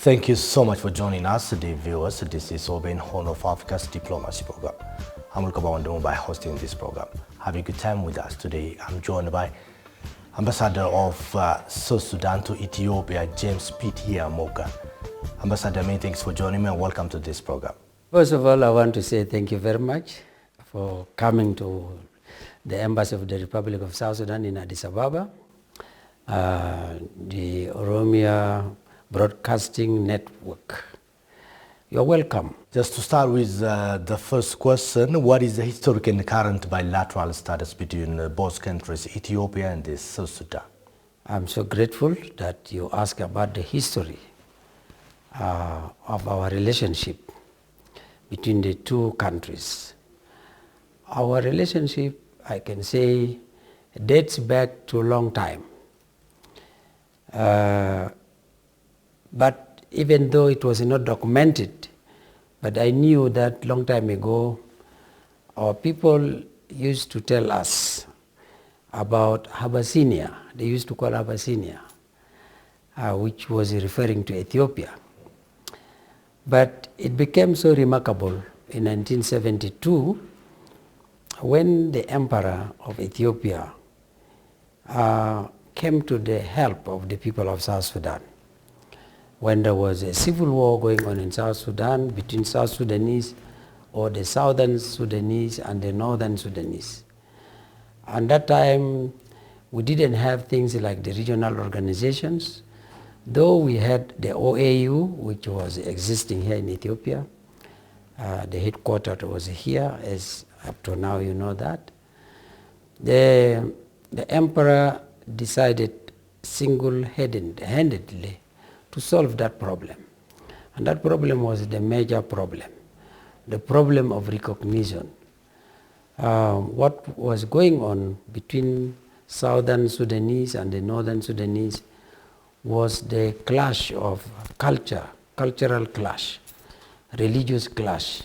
Thank you so much for joining us today, viewers. This is Oben Horn of Africa's Diplomacy Program. I'm Lukabawandomo by hosting this program. Have a good time with us today. I'm joined by Ambassador of South Sudan to Ethiopia, James P.T. Moka. Ambassador, many thanks for joining me and welcome to this program. First of all, I want to say thank you very much for coming to the Embassy of the Republic of South Sudan in Addis Ababa, the Oromia Broadcasting Network. You're welcome. Just to start with the first question, what is the historic and current bilateral status between both countries, Ethiopia and South Sudan? I'm so grateful that you ask about the history of our relationship between the two countries. Our relationship, I can say, dates back to a long time. But even though it was not documented, but I knew that long time ago, our people used to tell us about Abyssinia. They used to call Abyssinia, which was referring to Ethiopia. But it became so remarkable in 1972 when the emperor of Ethiopia came to the help of the people of South Sudan. When there was a civil war going on in South Sudan between South Sudanese or the Southern Sudanese and the Northern Sudanese. And that time, we didn't have things like the regional organizations, though we had the OAU, which was existing here in Ethiopia. The headquarters was here, as up to now you know that. The emperor decided single-handedly to solve that problem. And that problem was the major problem, the problem of recognition. What was going on between Southern Sudanese and the Northern Sudanese was the clash of cultural clash, religious clash,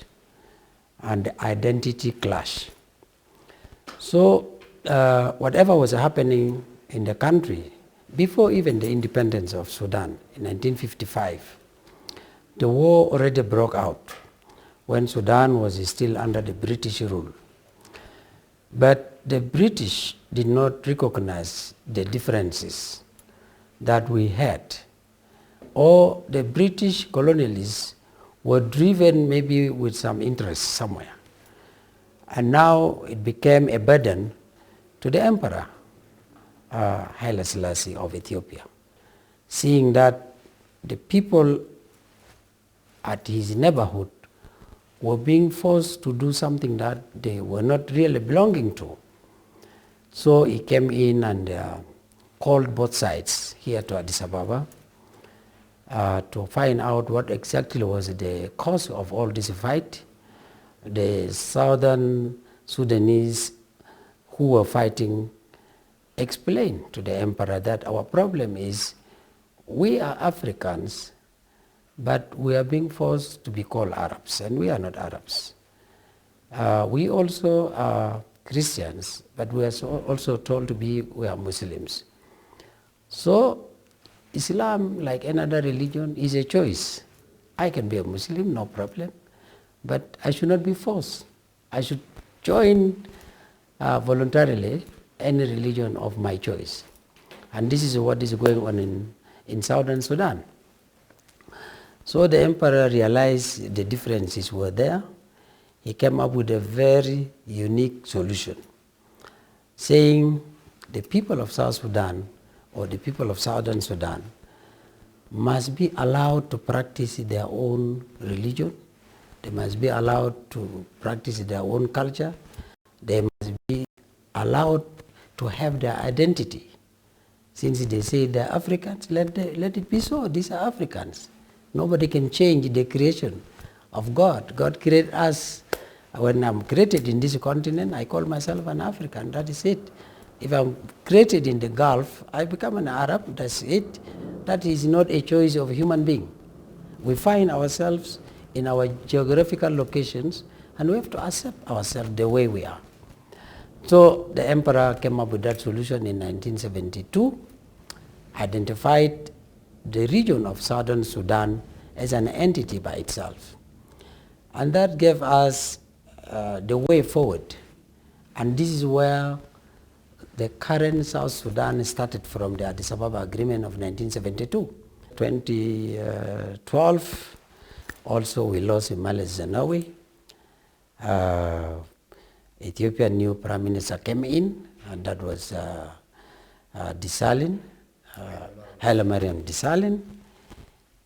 and identity clash. So whatever was happening in the country, before even the independence of Sudan in 1955, the war already broke out when Sudan was still under the British rule. But the British did not recognize the differences that we had, or the British colonialists were driven maybe with some interest somewhere. And now it became a burden to the emperor, Haile Selassie of Ethiopia, seeing that the people at his neighborhood were being forced to do something that they were not really belonging to. So he came in and called both sides here to Addis Ababa to find out what exactly was the cause of all this fight. The Southern Sudanese who were fighting explained to the emperor that our problem is we are Africans, but we are being forced to be called Arabs, and we are not Arabs. We also are Christians, but we are also told to be we are Muslims. So Islam, like another religion, is a choice. I can be a Muslim, no problem, but I should not be forced. I should join voluntarily any religion of my choice. And this is what is going on in Southern Sudan. So the emperor realized the differences were there. He came up with a very unique solution, saying the people of South Sudan or the people of Southern Sudan must be allowed to practice their own religion. They must be allowed to practice their own culture. They must be allowed to have their identity. Since they say they're Africans, let it be so. These are Africans. Nobody can change the creation of God. God created us. When I'm created in this continent, I call myself an African. That is it. If I'm created in the Gulf, I become an Arab. That's it. That is not a choice of a human being. We find ourselves in our geographical locations, and we have to accept ourselves the way we are. So the emperor came up with that solution in 1972, identified the region of Southern Sudan as an entity by itself. And that gave us the way forward. And this is where the current South Sudan started from the Addis Ababa Agreement of 1972. 2012, also we lost Meles Zenawi. Ethiopian new Prime Minister came in, and that was Desalegn, Haile Mariam Desalegn.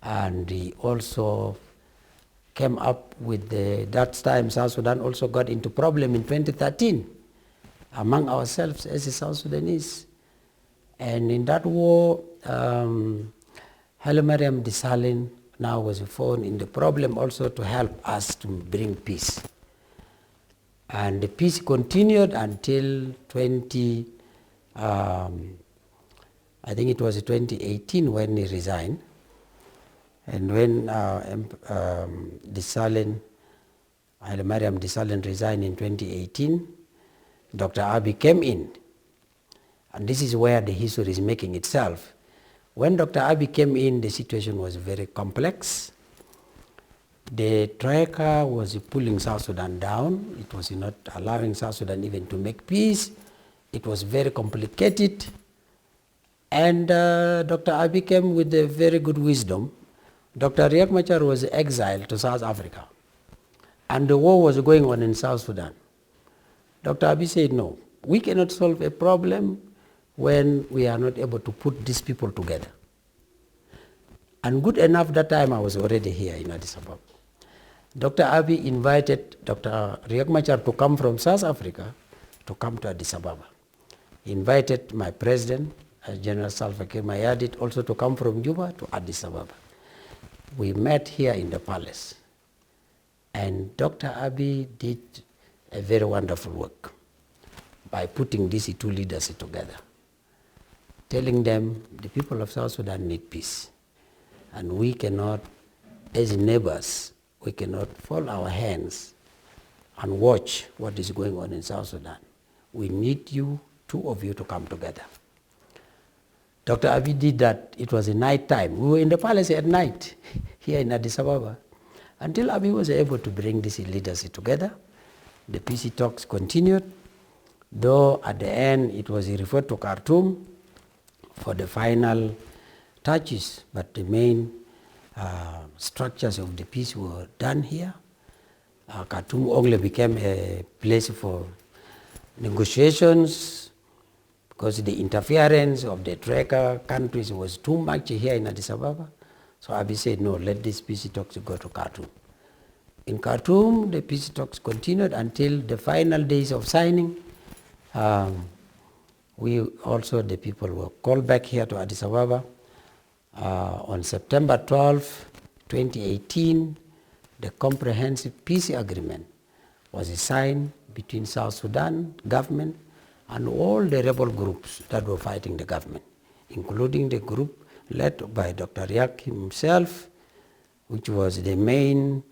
And he also came up with that time South Sudan also got into problem in 2013 among ourselves as the South Sudanese. And in that war, Haile Mariam Desalegn now was found in the problem also to help us to bring peace. And the peace continued until I think it was 2018 when he resigned. And when Haile Mariam Desalegn resigned in 2018, Dr. Abiy came in. And this is where the history is making itself. When Dr. Abiy came in, the situation was very complex. The troika was pulling South Sudan down. It was not allowing South Sudan even to make peace. It was very complicated. And Dr. Abiy came with a very good wisdom. Dr. Riek Machar was exiled to South Africa. And the war was going on in South Sudan. Dr. Abiy said, no, we cannot solve a problem when we are not able to put these people together. And good enough, that time I was already here in Addis Ababa. Dr. Abiy invited Dr. Riek Machar to come from South Africa to come to Addis Ababa. He invited my president, General Salva Kiir Mayardit, also to come from Juba to Addis Ababa. We met here in the palace. And Dr. Abiy did a very wonderful work by putting these two leaders together, telling them the people of South Sudan need peace. And we cannot, as neighbors, we cannot fold our hands and watch what is going on in South Sudan. We need you, two of you, to come together. Dr. Abiy did that. It was a night time. We were in the palace at night here in Addis Ababa until Abiy was able to bring these leaders together. The peace talks continued, though at the end it was referred to Khartoum for the final touches, but the main structures of the peace were done here. Khartoum only became a place for negotiations because the interference of the troika countries was too much here in Addis Ababa. So Abiy said, no, let these peace talks go to Khartoum. In Khartoum, the peace talks continued until the final days of signing. The people were called back here to Addis Ababa. On September 12, 2018, the comprehensive peace agreement was signed between South Sudan government and all the rebel groups that were fighting the government, including the group led by Dr. Riek himself, which was the main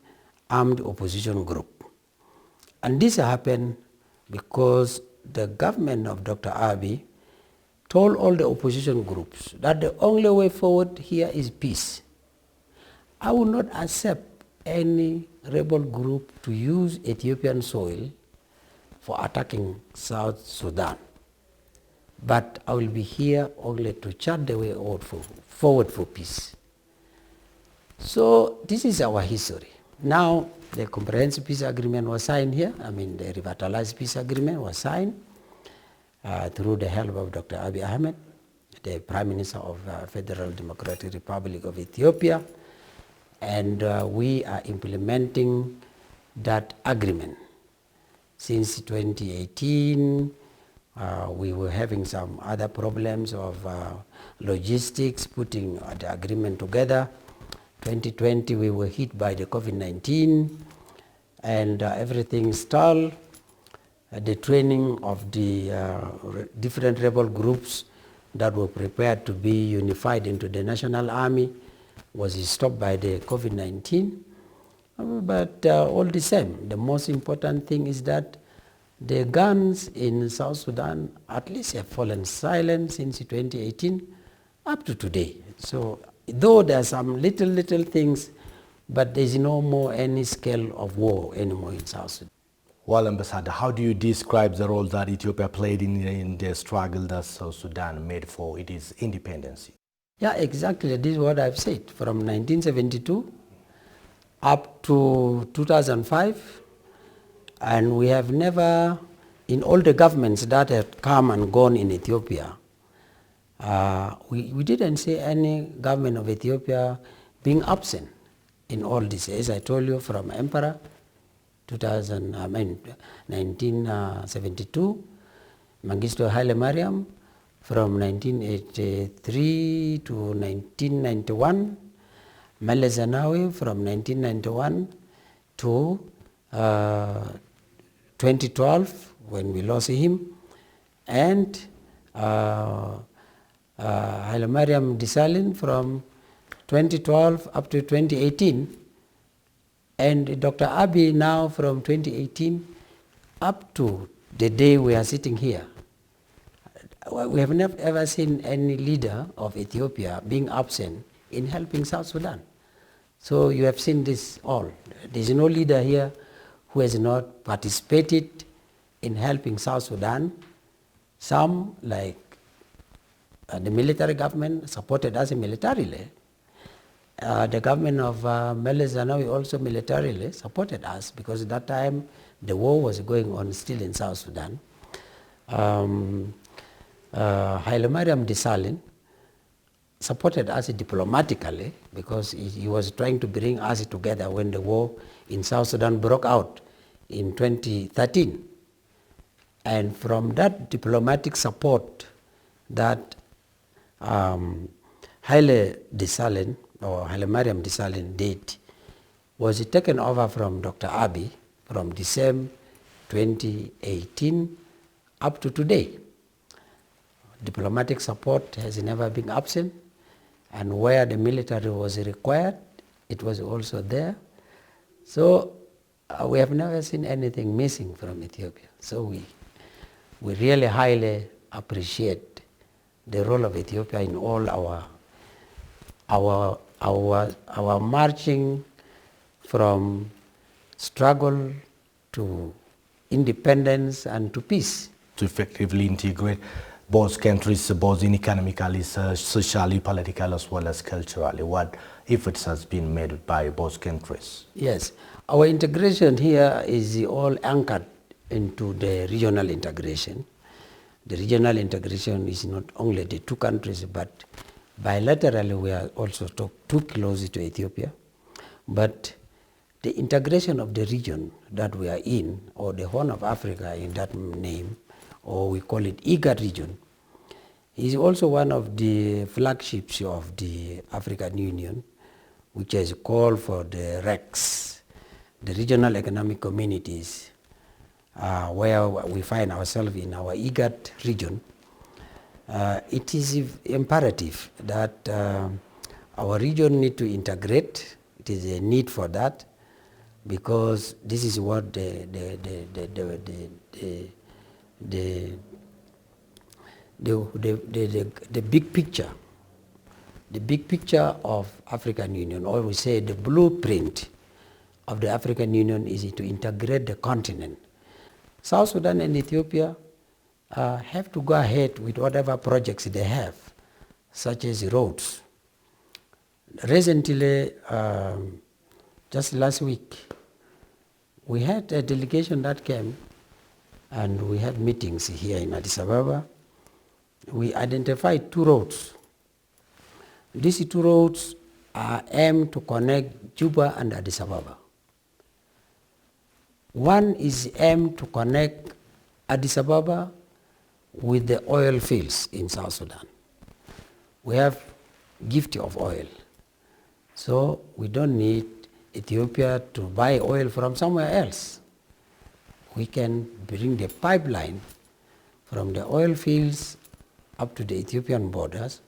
armed opposition group. And this happened because the government of Dr. Abiy told all the opposition groups that the only way forward here is peace. I will not accept any rebel group to use Ethiopian soil for attacking South Sudan. But I will be here only to chart the way forward for peace. So this is our history. Now the comprehensive peace agreement was signed here. The revitalized peace agreement was signed through the help of Dr. Abiy Ahmed, the Prime Minister of Federal Democratic Republic of Ethiopia. And we are implementing that agreement. Since 2018, we were having some other problems of logistics, putting the agreement together. 2020, we were hit by the COVID-19, and everything stalled. The training of the different rebel groups that were prepared to be unified into the national army was stopped by the COVID-19. But all the same, the most important thing is that the guns in South Sudan at least have fallen silent since 2018 up to today. So though there are some little things but there is no more any scale of war anymore in South Sudan. Well, Ambassador, how do you describe the role that Ethiopia played in the struggle that South Sudan made for its independence? Yeah, exactly. This is what I've said. From 1972 up to 2005, and we have never, in all the governments that have come and gone in Ethiopia, we didn't see any government of Ethiopia being absent in all this. As I told you, from Emperor 1972, Mengistu Haile Mariam from 1983 to 1991, Mele Zenawi from 1991 to 2012 when we lost him, and Haile Mariam Desalegn from 2012 up to 2018, and Dr. Abiy now from 2018 up to the day we are sitting here. We have never ever seen any leader of Ethiopia being absent in helping South Sudan. So you have seen this all. There is no leader here who has not participated in helping South Sudan. Some, like the military government, supported us militarily. The government of Mele Zenawi also militarily supported us, because at that time the war was going on still in South Sudan. Haile Mariam Desalegn supported us diplomatically, because he was trying to bring us together when the war in South Sudan broke out in 2013. And from that diplomatic support that Haile Desalegn, or Haile Mariam Desalegn, did, was taken over from Dr. Abiy from December 2018 up to today. Diplomatic support has never been absent, and where the military was required, it was also there. So we have never seen anything missing from Ethiopia. So we really highly appreciate the role of Ethiopia in all our marching from struggle to independence and to peace. To effectively integrate both countries, both in economically, socially, politically, as well as culturally. What efforts has been made by both countries? Yes, our integration here is all anchored into the regional integration. The regional integration is not only the two countries, but bilaterally we are also too close to Ethiopia. But the integration of the region that we are in, or the Horn of Africa in that name, or we call it IGAD region, is also one of the flagships of the African Union, which has called for the RECs, the regional economic communities, where we find ourselves in our IGAD region. It is imperative that our region need to integrate. It is a need for that, because this is what the big picture of African Union, or we say the blueprint of the African Union, is to integrate the continent. South Sudan and Ethiopia have to go ahead with whatever projects they have, such as roads. Recently, just last week, we had a delegation that came, and we had meetings here in Addis Ababa. We identified two roads. These two roads are aimed to connect Juba and Addis Ababa. One is aimed to connect Addis Ababa with the oil fields in South Sudan. We have gift of oil, so we don't need Ethiopia to buy oil from somewhere else. We can bring the pipeline from the oil fields up to the Ethiopian borders.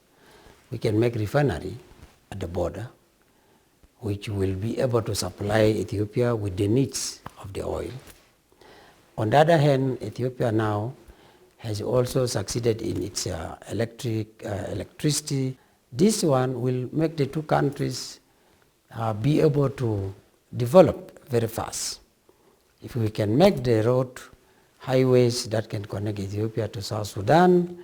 We can make refinery at the border, which will be able to supply Ethiopia with the needs of the oil. On the other hand, Ethiopia now has also succeeded in its electricity. This one will make the two countries be able to develop very fast. If we can make the road highways that can connect Ethiopia to South Sudan,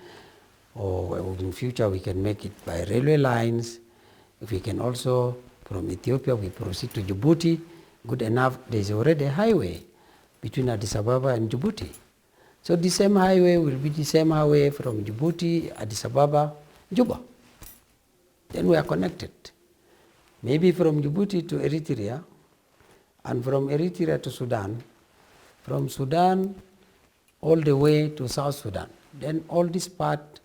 or in future we can make it by railway lines. If we can also, from Ethiopia, we proceed to Djibouti, good enough, there's already a highway between Addis Ababa and Djibouti. So the same highway will be the same highway from Djibouti, Addis Ababa, Juba. Then we are connected. Maybe from Djibouti to Eritrea, and from Eritrea to Sudan, from Sudan all the way to South Sudan. Then all these parts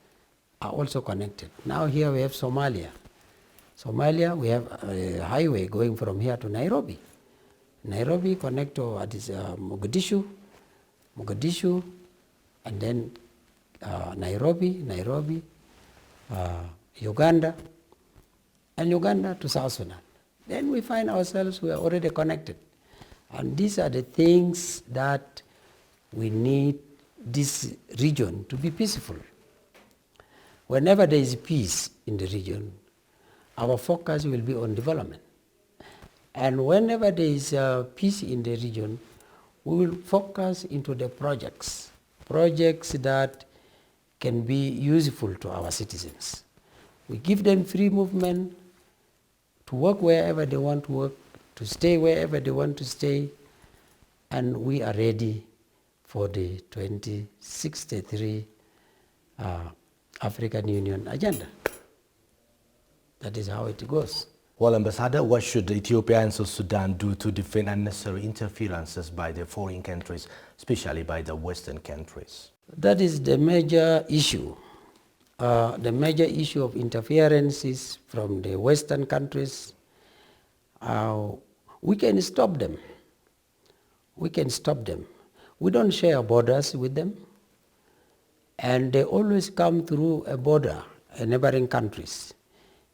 are also connected. Now here we have Somalia. Somalia, we have a highway going from here to Nairobi. Nairobi connect to Mogadishu, and then Nairobi, Uganda, and Uganda to South Sudan. Then we find ourselves, we are already connected. And these are the things that we need this region to be peaceful. Whenever there is peace in the region, our focus will be on development. And whenever there is peace in the region, we will focus into the projects that can be useful to our citizens. We give them free movement to work wherever they want to work, to stay wherever they want to stay, and we are ready for the 2063 African Union agenda. That is how it goes. Well, Ambassador, what should Ethiopia and South Sudan do to defend unnecessary interferences by the foreign countries, especially by the Western countries? That is the major issue. The major issue of interferences from the Western countries. We can stop them. We can stop them. We don't share borders with them, and they always come through a border, neighboring countries.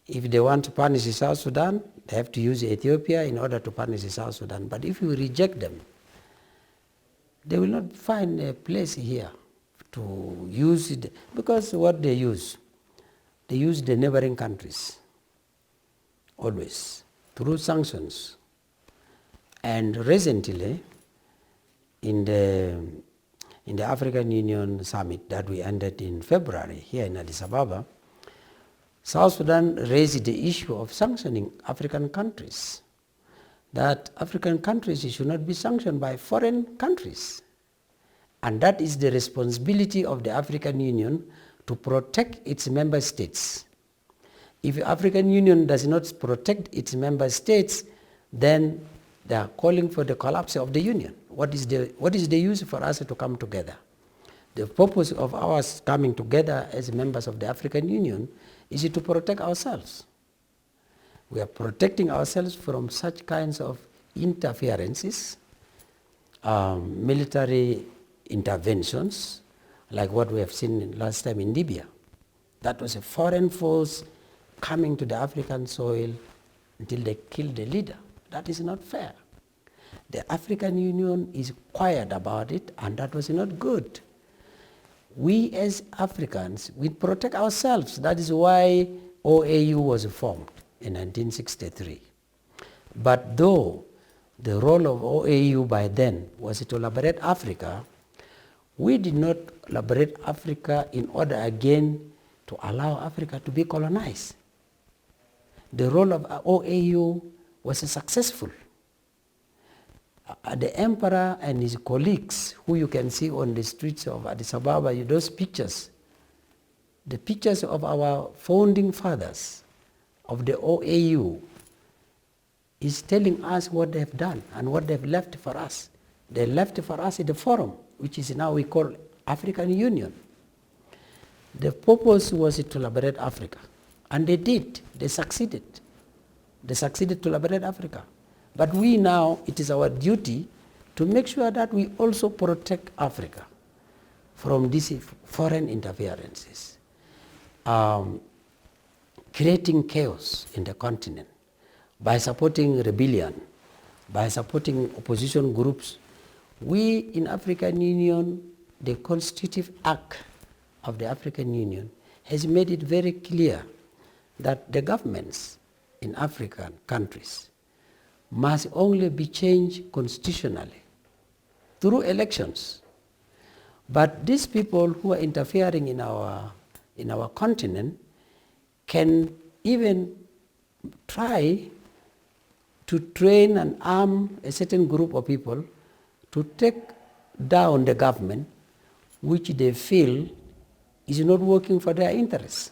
If they want to punish South Sudan, they have to use Ethiopia in order to punish South Sudan. But if you reject them, they will not find a place here to use it, because what they use the neighboring countries, always, through sanctions. And recently, in the African Union summit that we ended in February here in Addis Ababa, South Sudan raised the issue of sanctioning African countries, that African countries should not be sanctioned by foreign countries. And that is the responsibility of the African Union to protect its member states. If the African Union does not protect its member states, then they are calling for the collapse of the Union. What is the use for us to come together? The purpose of our coming together as members of the African Union is to protect ourselves. We are protecting ourselves from such kinds of interferences, military interventions, like what we have seen last time in Libya. That was a foreign force coming to the African soil until they killed the leader. That is not fair. The African Union is quiet about it, and that was not good. We as Africans, we protect ourselves. That is why OAU was formed in 1963. But though the role of OAU by then was to liberate Africa, we did not liberate Africa in order again to allow Africa to be colonized. The role of OAU was successful. The emperor and his colleagues, who you can see on the streets of Addis Ababa, those pictures, the pictures of our founding fathers of the OAU, is telling us what they have done and what they have left for us. They left for us the forum, which is now we call African Union. The purpose was to liberate Africa, and they did. They succeeded. They succeeded to liberate Africa. But we now, it is our duty to make sure that we also protect Africa from these foreign interferences, creating chaos in the continent by supporting rebellion, by supporting opposition groups. We in African Union, the constitutive act of the African Union has made it very clear that the governments in African countries must only be changed constitutionally through elections. But these people who are interfering in our continent can even try to train and arm a certain group of people to take down the government which they feel is not working for their interests.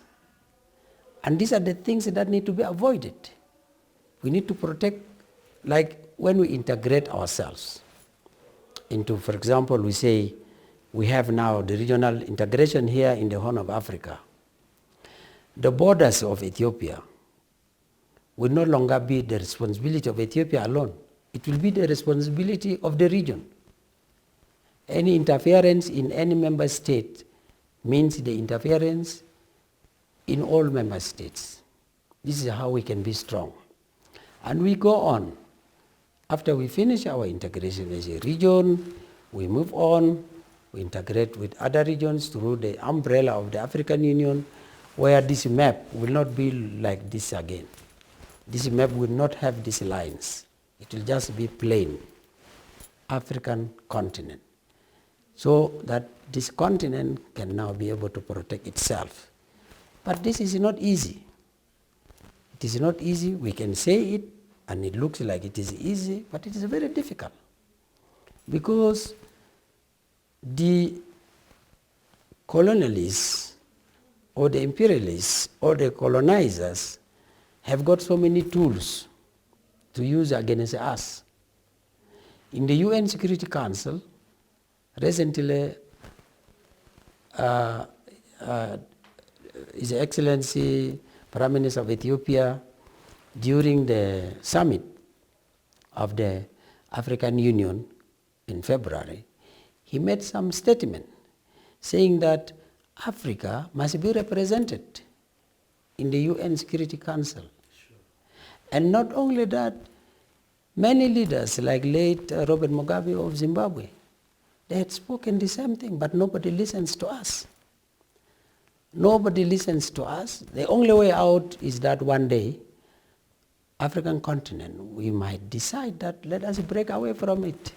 And these are the things that need to be avoided. We need to protect, like when we integrate ourselves into, for example, we say we have now the regional integration here in the Horn of Africa. The borders of Ethiopia will no longer be the responsibility of Ethiopia alone. It will be the responsibility of the region. Any interference in any member state means the interference in all member states. This is how we can be strong. And we go on. After we finish our integration as a region, we move on, we integrate with other regions through the umbrella of the African Union, where this map will not be like this again. This map will not have these lines. It will just be plain African continent. So that this continent can now be able to protect itself. But this is not easy. It is not easy. We can say it, and it looks like it is easy, but it is very difficult. Because the colonialists, or the imperialists, or the colonizers have got so many tools to use against us. In the UN Security Council, recently, His Excellency Prime Minister of Ethiopia, during the summit of the African Union in February, he made some statement saying that Africa must be represented in the UN Security Council. Sure. And not only that, many leaders like late Robert Mugabe of Zimbabwe, they had spoken the same thing, but nobody listens to us. Nobody listens to us. The only way out is that one day, African continent, we might decide that let us break away from it.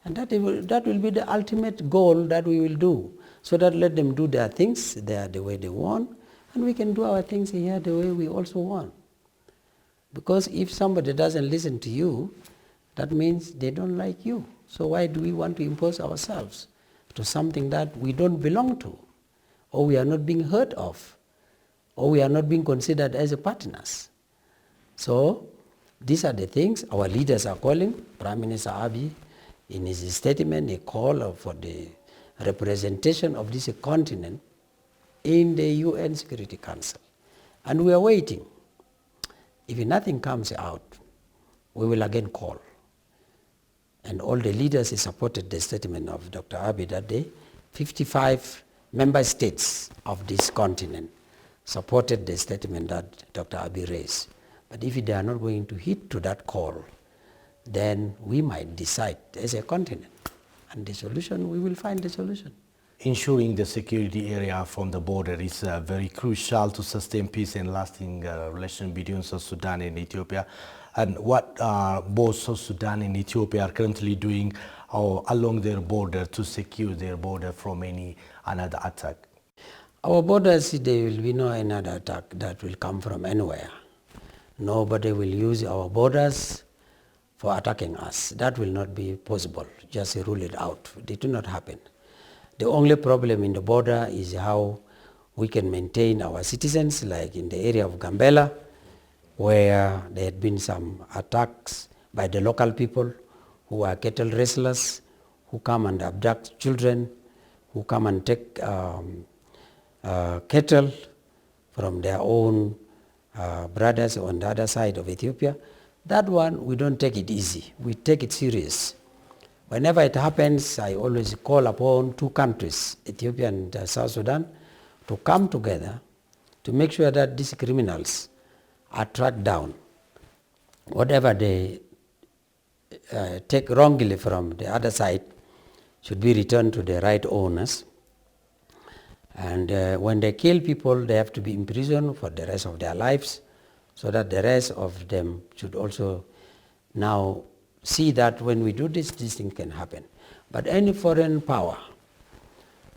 And that will be the ultimate goal that we will do. So that let them do their things there the way they want, and we can do our things here the way we also want. Because if somebody doesn't listen to you, that means they don't like you. So why do we want to impose ourselves to something that we don't belong to, or we are not being heard of, or we are not being considered as partners? So these are the things our leaders are calling. Prime Minister Abiy, in his statement, he called for the representation of this continent in the UN Security Council. And we are waiting. If nothing comes out, we will again call. And all the leaders supported the statement of Dr. Abiy that day. 55 member states of this continent supported the statement that Dr. Abiy raised. But if they are not going to heed to that call, then we might decide as a continent. And the solution, we will find the solution. Ensuring the security area from the border is very crucial to sustain peace and lasting relation between South Sudan and Ethiopia. And what both South Sudan and Ethiopia are currently doing along their border to secure their border from another attack? Our borders, there will be no another attack that will come from anywhere. Nobody will use our borders for attacking us. That will not be possible. Just rule it out. It will not happen. The only problem in the border is how we can maintain our citizens, like in the area of Gambela, where there had been some attacks by the local people who are cattle wrestlers, who come and abduct children, who come and take cattle from their own brothers on the other side of Ethiopia. That one, we don't take it easy. We take it serious. Whenever it happens, I always call upon two countries, Ethiopia and South Sudan, to come together to make sure that these criminals are tracked down. Whatever they take wrongly from the other side should be returned to the right owners. And when they kill people, they have to be imprisoned for the rest of their lives, so that the rest of them should also now see that when we do this, this thing can happen. But any foreign power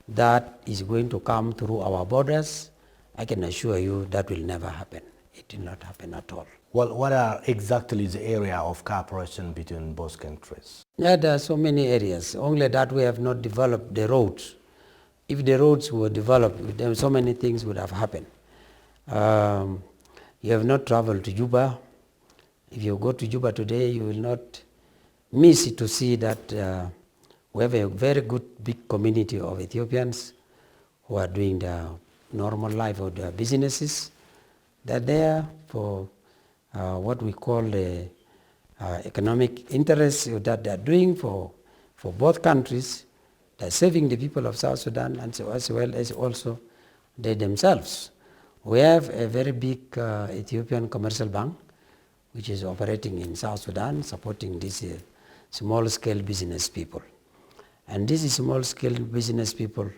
that is going to come through our borders, I can assure you that will never happen. It will not happen at all. Well, what are exactly the area of cooperation between both countries? Yeah, there are so many areas, only that we have not developed the roads. If the roads were developed, then so many things would have happened. You have not traveled to Juba. If you go to Juba today, you will not miss to see that we have a very good big community of Ethiopians who are doing their normal life or their businesses. They're there for what we call the economic interests that they're doing for both countries. They're serving the people of South Sudan and so as well as also they themselves. We have a very big Ethiopian commercial bank which is operating in South Sudan, supporting these small-scale business people. And these small-scale business people,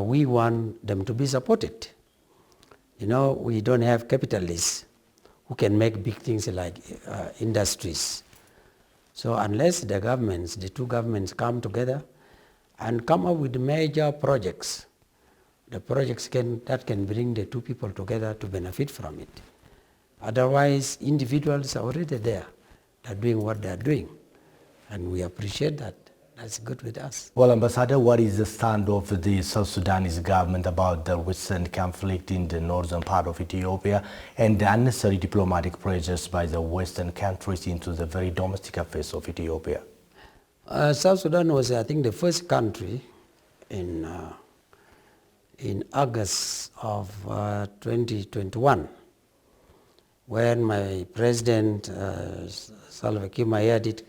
we want them to be supported. You know, we don't have capitalists who can make big things like industries. So unless the governments, the two governments come together and come up with major projects, the projects that can bring the two people together to benefit from it. Otherwise, individuals are already there. They're doing what they're doing. And we appreciate that. That's good with us. Well, Ambassador, what is the stand of the South Sudanese government about the recent conflict in the northern part of Ethiopia and the unnecessary diplomatic pressures by the Western countries into the very domestic affairs of Ethiopia? South Sudan was, I think, the first country in August of 2021 when my president, Salva Kiir Mayardit,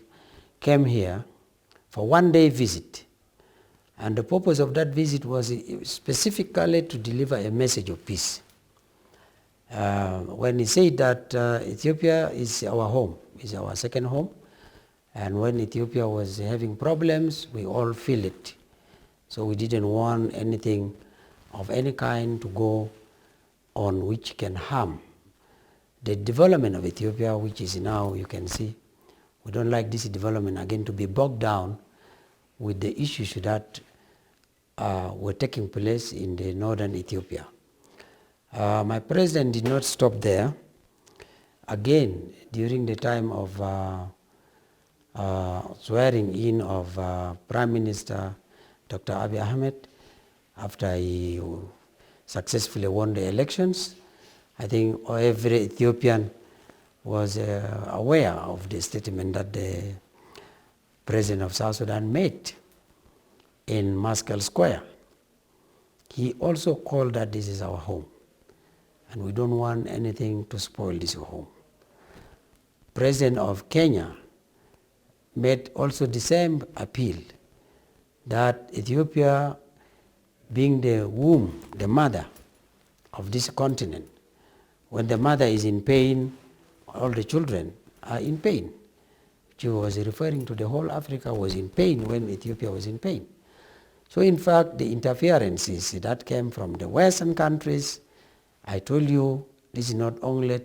came here for one-day visit. And the purpose of that visit was specifically to deliver a message of peace. When he said that Ethiopia is our home, is our second home, and when Ethiopia was having problems, we all feel it. So we didn't want anything of any kind to go on which can harm the development of Ethiopia, which is now, you can see, we don't like this development again to be bogged down with the issues that were taking place in the northern Ethiopia. My president did not stop there. Again, during the time of swearing in of Prime Minister Dr. Abiy Ahmed, after he successfully won the elections, I think every Ethiopian was aware of the statement that the President of South Sudan made in Meskel Square. He also called that this is our home, and we don't want anything to spoil this home. President of Kenya made also the same appeal that Ethiopia, being the womb, the mother of this continent, when the mother is in pain, all the children are in pain. She was referring to the whole Africa was in pain when Ethiopia was in pain. So in fact, the interferences that came from the Western countries, I told you, this is not only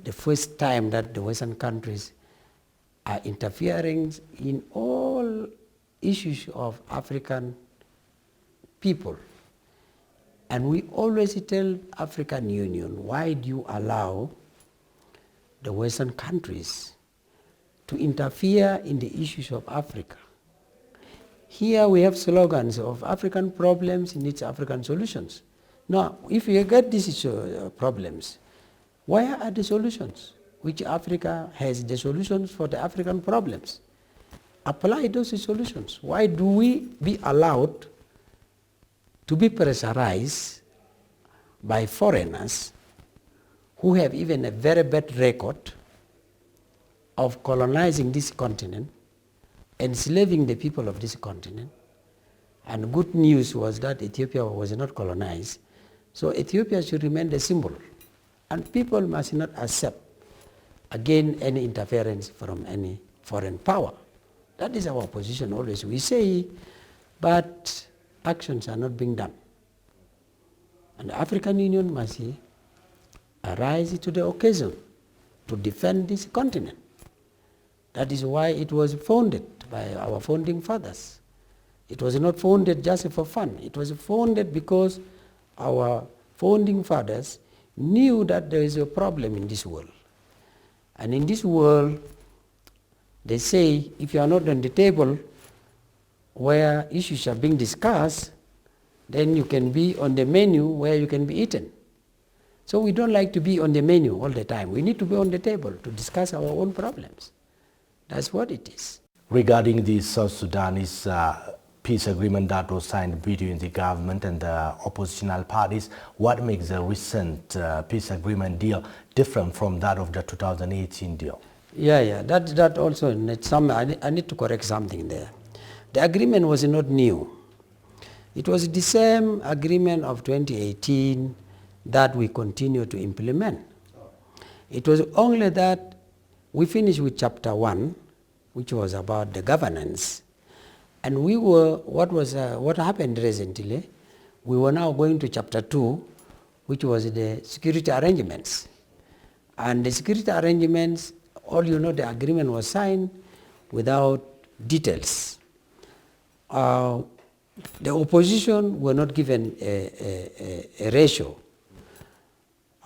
the first time that the Western countries are interfering in all issues of African people. And we always tell African Union, why do you allow the Western countries to interfere in the issues of Africa? Here we have slogans of African problems needs African solutions. Now, if you get these problems, where are the solutions? Which Africa has the solutions for the African problems? Apply those solutions. Why do we be allowed to be pressurized by foreigners who have even a very bad record of colonizing this continent, enslaving the people of this continent? And good news was that Ethiopia was not colonized. So Ethiopia should remain the symbol. And people must not accept, again, any interference from any foreign power. That is our position always. We say, but actions are not being done. And the African Union must arise to the occasion to defend this continent. That is why it was founded by our founding fathers. It was not founded just for fun. It was founded because our founding fathers knew that there is a problem in this world. And in this world, they say, if you are not on the table where issues are being discussed, then you can be on the menu where you can be eaten. So we don't like to be on the menu all the time. We need to be on the table to discuss our own problems. That's what it is. Regarding the South Sudanese peace agreement that was signed between the government and the oppositional parties, what makes the recent peace agreement deal different from that of the 2018 deal? That also needs some. I need to correct something there. The agreement was not new. It was the same agreement of 2018 that we continue to implement. It was only that we finished with chapter 1, which was about the governance, and what happened recently, we were now going to chapter 2, which was the security arrangements. And the security arrangements, all you know, the agreement was signed without details. The opposition were not given a ratio,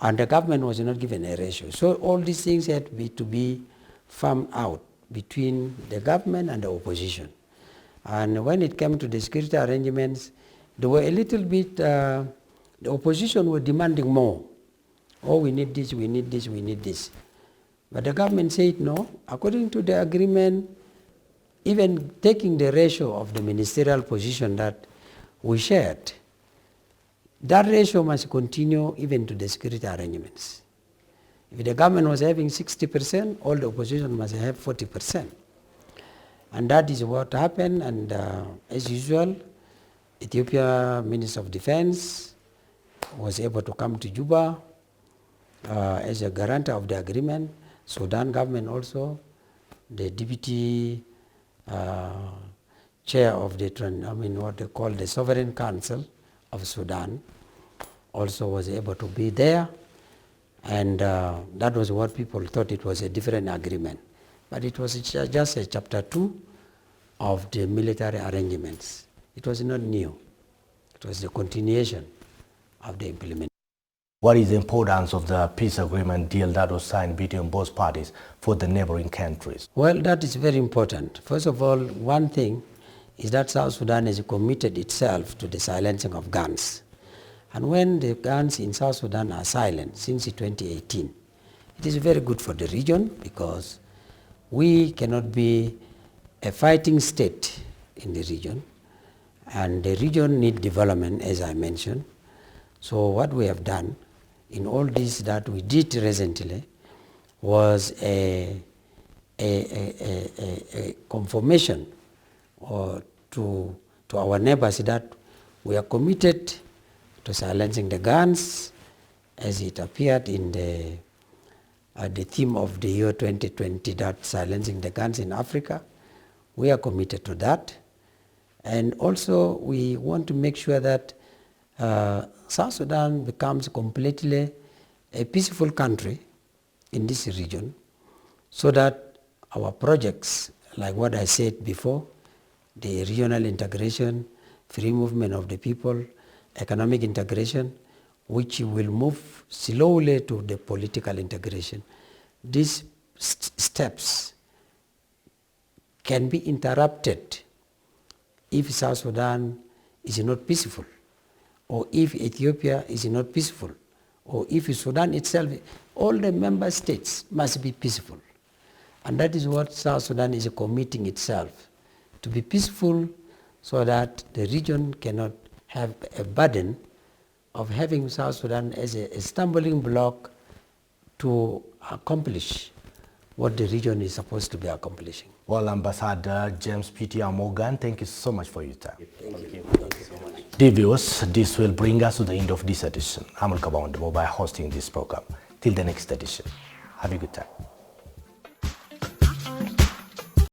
and the government was not given a ratio. So all these things had to be farmed out between the government and the opposition. And when it came to the security arrangements, they were a little bit, the opposition were demanding more. Oh, we need this, we need this, we need this. But the government said no. According to the agreement, even taking the ratio of the ministerial position that we shared, that ratio must continue even to the security arrangements. If the government was having 60%, all the opposition must have 40%. And that is what happened, and as usual, Ethiopia Minister of Defense was able to come to Juba as a guarantor of the agreement. Sudan government also, the deputy chair of what they call the Sovereign Council of Sudan, also was able to be there, and that was what people thought it was a different agreement. But it was just a chapter 2 of the military arrangements. It was not new. It was the continuation of the implementation. What is the importance of the peace agreement deal that was signed between both parties for the neighboring countries? Well, that is very important. First of all, one thing is that South Sudan has committed itself to the silencing of guns. And when the guns in South Sudan are silent since 2018, it is very good for the region, because we cannot be a fighting state in the region, and the region needs development, as I mentioned. So what we have done in all this that we did recently was a confirmation to our neighbors that we are committed to silencing the guns, as it appeared in the theme of the year 2020, that silencing the guns in Africa. We are committed to that. And also we want to make sure that South Sudan becomes completely a peaceful country in this region, so that our projects, like what I said before, the regional integration, free movement of the people, economic integration, which will move slowly to the political integration. These steps can be interrupted if South Sudan is not peaceful, or if Ethiopia is not peaceful, or if Sudan itself, all the member states must be peaceful. And that is what South Sudan is committing itself, to be peaceful, so that the region cannot have a burden of having South Sudan as a stumbling block to accomplish what the region is supposed to be accomplishing. Well, Ambassador James P.T.R. Morgan, thank you so much for your time. Thank you. Dear viewers, this will bring us to the end of this edition. I'm Al-Kabawandamo by hosting this program. Till the next edition, have a good time.